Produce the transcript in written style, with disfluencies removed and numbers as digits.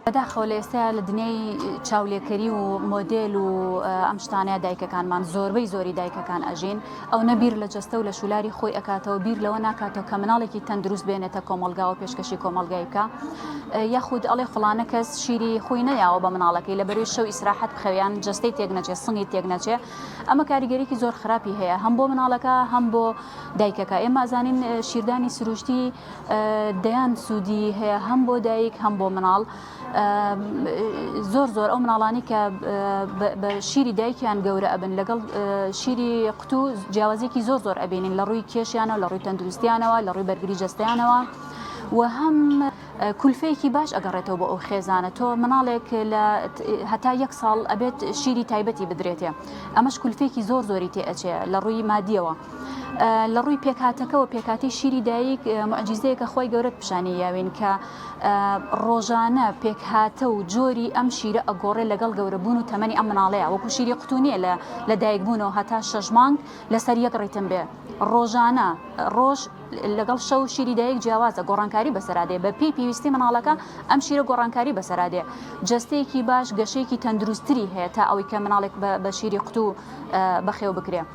بەداخەوە لە ئێستا لە دنیای چاولێکەری و مۆدێل و ئەم شتانەیە دایکەکانمان زۆری دایکەکان ئەژین ئەو نەبیر لە جەستە و لە شولاری خۆی ئەکاتەوە بیر لەوە ناکاتەوە کە مناڵێکی تەندروست بێنێتە کۆمەلگا و پێشکەشی کۆمەلگای بکە یاخود ئەڵێ فڵانە کەس شیری خۆی نەیاوە بە مناڵەکەی لە بەروی شەو ئیسراحەت بخەویان جەستەی تێک نەچێ سنگی تێک نەچێ ئەمە کاریگەریکی زۆر خراپی هەیە هەم بۆ مناڵەکە هەم بۆ دایکەکە ئێمە ئازانین شیردانی سروشتی دەیان سوودی هەیە هەم بۆ دایک هەم بۆ مناڵ زۆر ئەو مناڵانی کە بە شیری دایکیان گەورە ئەبن لەگەڵ شیری قوتو جیاوازێکی زۆر ئەبینین لە ڕووی کێشیانەوە لە ڕووی تەندروستیانەوە لە ڕووی بەرگری جەستەیانەوە و هەم کولفەیەکی باش ئەگەڕێتەوە بۆ ئەو خێزانە تۆ مناڵێک لە هەتا 1 ساڵ ئەبێت شیری تایبەتی بدرێتێ ئەمەش کولفێکی زۆری تێ ئەچێ لە ڕووی مادیەوە لە ڕووی پێکهاتەکەەوە پێکاتی شیری دایک معجزەیەکە خۆی گەورەت پیشانی یاوین کە ڕۆژانە پێکهاتە و جۆری ئەم شیرە ئەگۆڕێ لەگەڵ گەورەبوون و تەمەنی ئەم مناڵەیە وەکو شیری قوتونیە لە دایکبوونەوە هەتا 6 مانگ لەسەر 1 ڕیتم بێ ڕۆژانە ڕۆژ لەگەڵ شەو شیری دایک جیاوازە گۆڕانکاری بەسەرادێ بە پێی پێویستی مناڵەکە ئەم شیرە گۆڕانکاری بەسەرادێ جەستەیەکی باش گەشەیەکی تەندروستری هەیە تا ئەوەی کە مناڵێک بە شیری قوتو بەخێو بکرێ.